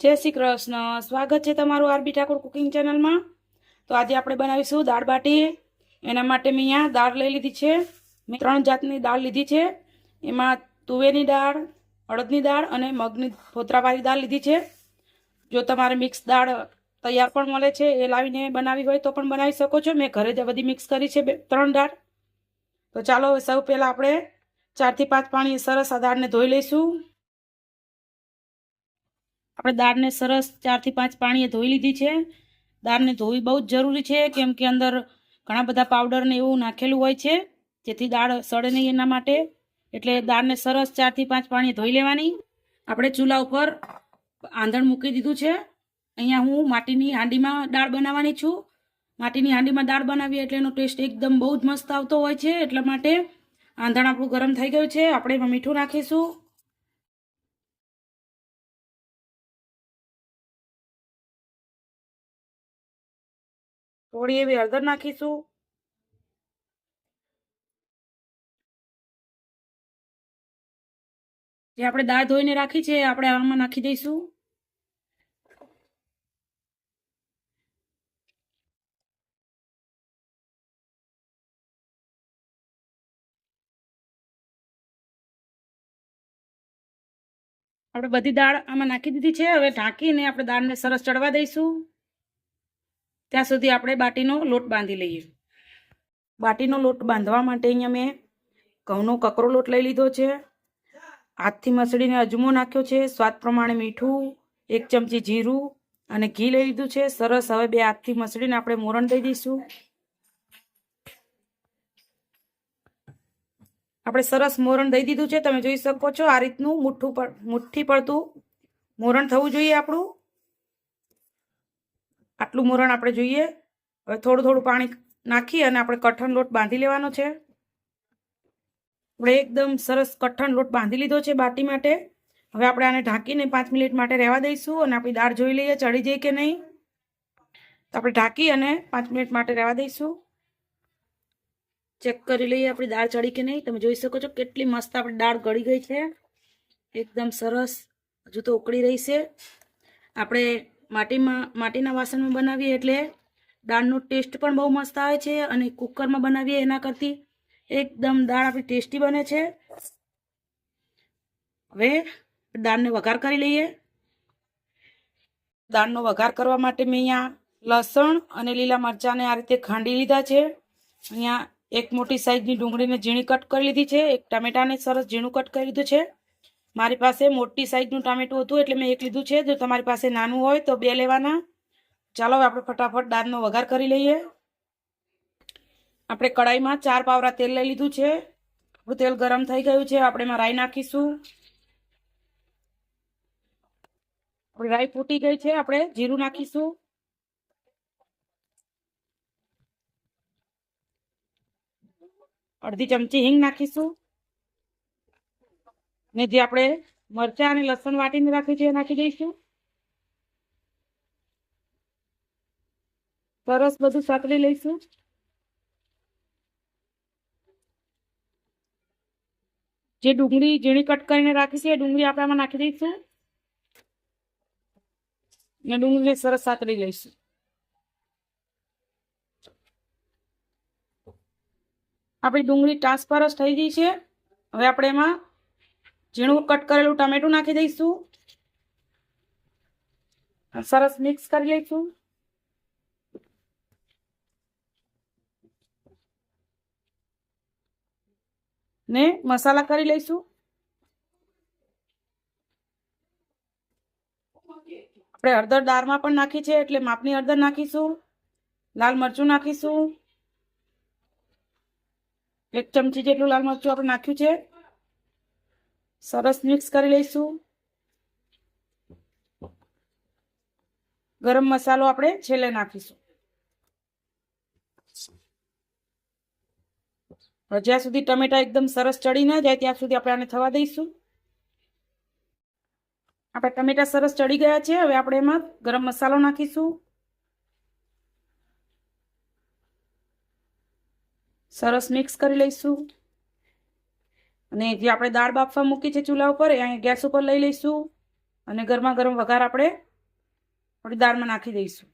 જય શ્રી કૃષ્ણ। સ્વાગત છે તમારું આરબી ઠાકોર કુકિંગ ચેનલમાં। તો આજે આપણે બનાવીશું દાળ બાટી। એના માટે મેં અહીંયા દાળ લઈ લીધી છે। મેં 3 જાતની દાળ લીધી છે। એમાં તુવેરની દાળ, અડદની દાળ અને મગની ફોતરાવાળી દાળ લીધી છે। જો તમારે મિક્સ દાળ તૈયાર પણ મળે છે, એ લાવીને બનાવી હોય તો પણ બનાવી શકો છો। મેં ઘરે જ બધી મિક્સ કરી છે 3 દાળ। તો ચાલો સૌ પહેલાં આપણે 4 થી 5 પાણી સરસ આ દાળને ધોઈ લઈશું। આપણે દાળને સરસ 4 થી 5 પાણીએ ધોઈ લીધી છે। દાળને ધોવી બહુ જ જરૂરી છે, કેમ કે અંદર ઘણા બધા પાવડર ને એવું નાખેલું હોય છે, જેથી દાળ સડે નહીં એના માટે। એટલે દાળને સરસ 4 થી 5 પાણીએ ધોઈ લેવાની। આપણે ચૂલા ઉપર આંધણ મૂકી દીધું છે। અહીંયા હું માટીની હાંડીમાં દાળ બનાવવાની છું। માટીની હાંડીમાં દાળ બનાવીએ એટલે એનો ટેસ્ટ એકદમ બહુ જ મસ્ત આવતો હોય છે। એટલા માટે આંધણ આપણું ગરમ થઈ ગયું છે। આપણે એમાં મીઠું નાખીશું, થોડી એવી હળદર નાખીશું, જે આપણે દાળ ધોઈને રાખી છે આપણે આમાં નાખી દઈશું। આપણે બધી દાળ આમાં નાખી દીધી છે। હવે ઢાંકીને આપણે દાળને સરસ ચડવા દઈશું। ત્યાં સુધી આપણે બાટીનો લોટ બાંધી લઈએ। બાટીનો લોટ બાંધવા માટે અહીંયા મેં ઘઉંનો કકરો લોટ લઈ લીધો છે। હાથથી મસળીને અજમો નાખ્યો છે, સ્વાદ પ્રમાણે મીઠું, 1 ચમચી જીરું અને ઘી લઈ લીધું છે। સરસ હવે 2 હાથથી મસળીને આપણે મોરણ દઈ દઈશું। આપણે સરસ મોરણ દઈ દીધું છે, તમે જોઈ શકો છો। આ રીતનું મુઠ્ઠી પડતું મોરણ થવું જોઈએ આપણું। આટલું મોરણ આપણે જોઈએ। હવે થોડું થોડું પાણી નાખી અને આપણે કઠણ લોટ બાંધી લેવાનો છે। આપણે એકદમ સરસ કઠણ લોટ બાંધી લીધો છે બાટી માટે। હવે આપણે આને ઢાંકીને 5 મિનિટ માટે રહેવા દઈશું અને આપણી દાળ જોઈ લઈએ ચડી જાય કે નહીં। તો આપણે ઢાંકી અને 5 મિનિટ માટે રહેવા દઈશું। ચેક કરી લઈએ આપણી દાળ ચડી કે નહીં। તમે જોઈ શકો છો કેટલી મસ્ત આપણી દાળ ગળી ગઈ છે, એકદમ સરસ। હજુ તો ઉકળી રહી છે। આપણે માટીના વાસણમાં બનાવીએ એટલે દાળનો ટેસ્ટ પણ બહુ મસ્ત આવે છે, અને કુકરમાં બનાવીએ એના કરતી એકદમ દાળ આપણી ટેસ્ટી બને છે। હવે દાળને વઘાર કરી લઈએ। દાળનો વઘાર કરવા માટે મેં અહીંયા લસણ અને લીલા મરચાંને આ રીતે ખાંડી લીધા છે। અહીંયા 1 મોટી સાઈઝની ડુંગળીને ઝીણી કટ કરી લીધી છે। 1 ટામેટાને સરસ ઝીણું કટ કરી લીધું છે। મારી પાસે મોટી સાઈઝનું ટામેટું હતું એટલે મેં 1 લીધું છે। જો તમારી પાસે નાનું હોય તો 2 લેવાના। ચાલો આપણે ફટાફટ દાળનો વઘાર કરી લઈએ। આપણે કડાઈમાં 4 પાવરા તેલ લઈ લીધું છે। આપણું તેલ ગરમ થઈ ગયું છે। આપણે એમાં રાઈ નાખીશું। આપણી રાઈ ફૂટી ગઈ છે। આપણે જીરું નાખીશું, અડધી ચમચી હિંગ નાખીશું, ને જે આપણે મરચાં અને લસણ વાટીને રાખ્યું છે એ નાખી દઈશું। સરસ બધું સાતળી લઈશું। જે ડુંગળી ઝીણી કટ કરીને રાખી છે એ ડુંગળી આપણે આમાં નાખી દઈશું ને ડુંગળીને સરસ સાતળી લઈશું। આપણી ડુંગળી ટ્રાન્સપરસ થઈ ગઈ છે। હવે આપણે એમાં ઝીણું કટ કરેલું ટામેટું નાખી દઈશું, સરસ મિક્સ કરી લઈશું। ને મસાલા કરી લઈશું। આપણે હળદર દાળમાં પણ નાખી છે એટલે માપની હળદર નાખીશું। લાલ મરચું નાખીશું, 1 ચમચી જેટલું લાલ મરચું આપણે નાખ્યું છે। સરસ મિક્સ કરી લઈશું। ગરમ મસાલો આપણે છેલ્લે નાખીશું। જ્યાં સુધી ટમેટા એકદમ સરસ ચડી ના જાય ત્યાં સુધી આપણે આને થવા દઈશું। આપણે ટમેટા સરસ ચડી ગયા છે। હવે આપણે એમાં ગરમ મસાલો નાખીશું, સરસ મિક્સ કરી લઈશું। અને જે આપણે દાળ બાફવા મૂકી છે ચૂલા ઉપર, એ ગેસ ઉપર લઈ લઈશું। અને ગરમા ગરમ વઘાર આપણે આપણી દાળમાં નાખી દઈશું.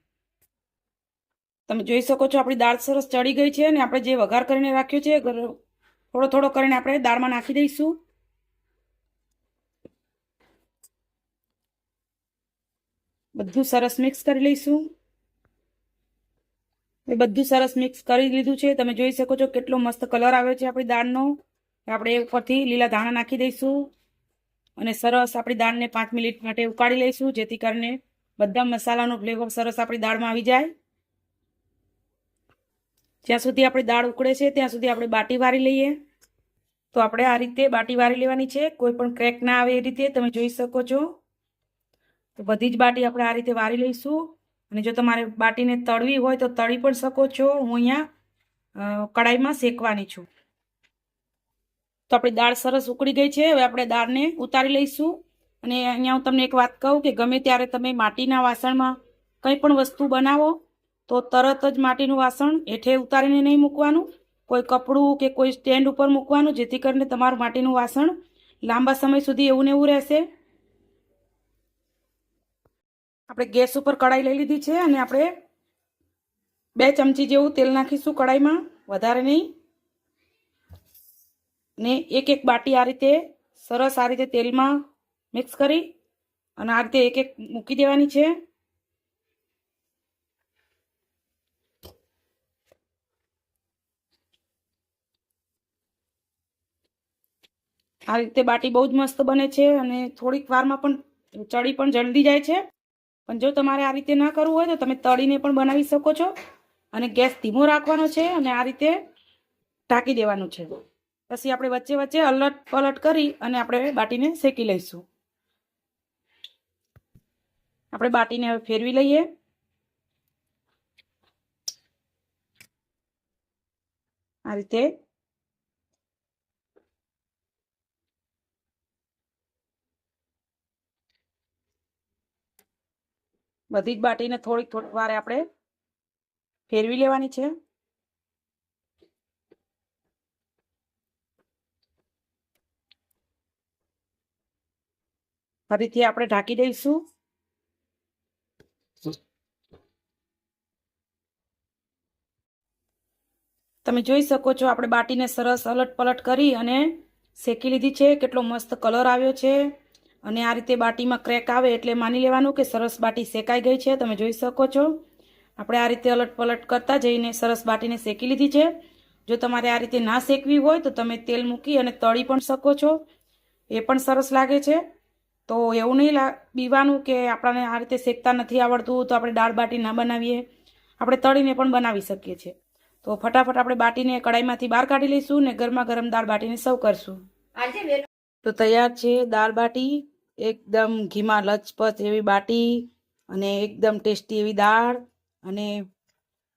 તમે જોઈ શકો છો આપણી દાળ સરસ ચડી ગઈ છે અને આપણે જે વઘાર કરીને રાખ્યો છે થોડો થોડો કરીને આપણે દાળમાં નાખી દઈશું. બધું સરસ મિક્સ કરી લઈશું. એ બધું સરસ મિક્સ કરી લીધું છે. તમે જોઈ શકો છો કેટલો મસ્ત કલર આવ્યો છે આપણી દાળનો. આપણે ઉપરથી લીલા ધાણા નાખી દઈશું અને સરસ આપણી દાળને 5 મિનિટ માટે ઉકાળી લઈશું, જેથી કરીને બધા મસાલાનો ફ્લેવર સરસ આપણી દાળમાં આવી જાય. જ્યાં સુધી આપણી દાળ ઉકળે છે ત્યાં સુધી આપણે બાટી વારી લઈએ. તો આપણે આ રીતે બાટી વારી લેવાની છે, કોઈ પણ ક્રેક ના આવે એ રીતે. તમે જોઈ શકો છો. તો બધી જ બાટી આપણે આ રીતે વારી લઈશું. અને જો તમારે બાટીને તળવી હોય તો તળી પણ શકો છો. હું અહીંયા કડાઈમાં શેકવાની છું. તો આપણી દાળ સરસ ઉકળી ગઈ છે. હવે આપણે દાળને ઉતારી લઈશું. અને અહીંયા હું તમને એક વાત કહું કે ગમે ત્યારે તમે માટીના વાસણમાં કંઈ પણ વસ્તુ બનાવો તો તરત જ માટીનું વાસણ હેઠે ઉતારીને નહીં મૂકવાનું, કોઈ કપડું કે કોઈ સ્ટેન્ડ ઉપર મૂકવાનું, જેથી કરીને તમારું માટીનું વાસણ લાંબા સમય સુધી એવું ને એવું રહેશે. આપણે ગેસ ઉપર કડાઈ લઈ લીધી છે અને આપણે 2 ચમચી જેવું તેલ નાખીશું કડાઈમાં, વધારે નહીં. ને એક એક બાટી આ રીતે સરસ આ રીતે તેલમાં મિક્સ કરી અને આ રીતે એક એક મૂકી દેવાની છે. આ રીતે બાટી બહુ જ મસ્ત બને છે અને થોડીક વારમાં પણ ચડી પણ જલ્દી જાય છે. પણ જો તમારે આ રીતે ના કરવું હોય તો તમે તળીને પણ બનાવી શકો છો. અને ગેસ ધીમો રાખવાનો છે અને આ રીતે ઢાંકી દેવાનું છે. પછી આપણે વચ્ચે વચ્ચે અલટ પલટ કરી અને આપણે બાટીને શેકી લઈશું. આપણે બાટીને હવે ફેરવી લઈએ. આ રીતે બધી જ બાટીને થોડીક થોડીક વારે આપણે ફેરવી લેવાની છે. ફરીથી આપણે ઢાંકી દઈશું. તમે જોઈ શકો છો આપણે બાટીને સરસ અલટ પલટ કરી અને શેકી લીધી છે. કેટલો મસ્ત કલર આવ્યો છે. અને આ રીતે બાટીમાં ક્રેક આવે એટલે માની લેવાનું કે સરસ બાટી શેકાઈ ગઈ છે. તમે જોઈ શકો છો આપણે આ રીતે અલટ પલટ કરતા જઈને સરસ બાટીને શેકી લીધી છે. જો તમારે આ રીતે ના શેકવી હોય તો તમે તેલ મૂકી અને તળી પણ શકો છો, એ પણ સરસ લાગે છે. તો એવું નહીં બીવાનું કે આપણને આ રીતે શેકતા નથી આવડતું તો આપણે દાળ બાટી ના બનાવીએ, આપણે તળીને પણ બનાવી શકીએ છીએ. તો ફટાફટ આપણે બાટીને કડાઈમાંથી બહાર કાઢી લઈશું ને ગરમા ગરમ દાળ બાટીને સર્વ કરશું. તો તૈયાર છે દાળ બાટી. એકદમ ઘીમાં લચપચ એવી બાટી અને એકદમ ટેસ્ટી એવી દાળ અને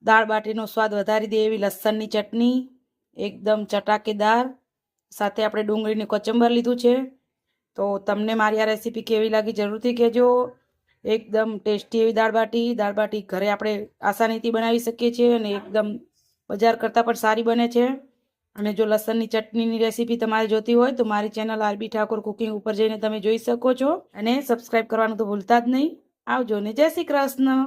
દાળ બાટીનો સ્વાદ વધારી દે એવી લસણની ચટણી, એકદમ ચટાકેદાર. સાથે આપણે ડુંગળીનું કચંબર લીધું છે. તો તમને મારી આ રેસીપી કેવી લાગી જરૂરથી કહેજો. એકદમ ટેસ્ટી એવી દાળ બાટી ઘરે આપણે આસાનીથી બનાવી શકીએ છીએ અને એકદમ બજાર કરતાં પણ સારી બને છે. અને જો લસણની ચટણીની રેસીપી તમારે જોતી હોય તો મારી ચેનલ આરબી ઠાકોર કુકિંગ ઉપર જઈને તમે જોઈ શકો છો. અને સબસ્ક્રાઈબ કરવાનું તો ભૂલતા જ નહીં. આવજો ને જય શ્રી કૃષ્ણ.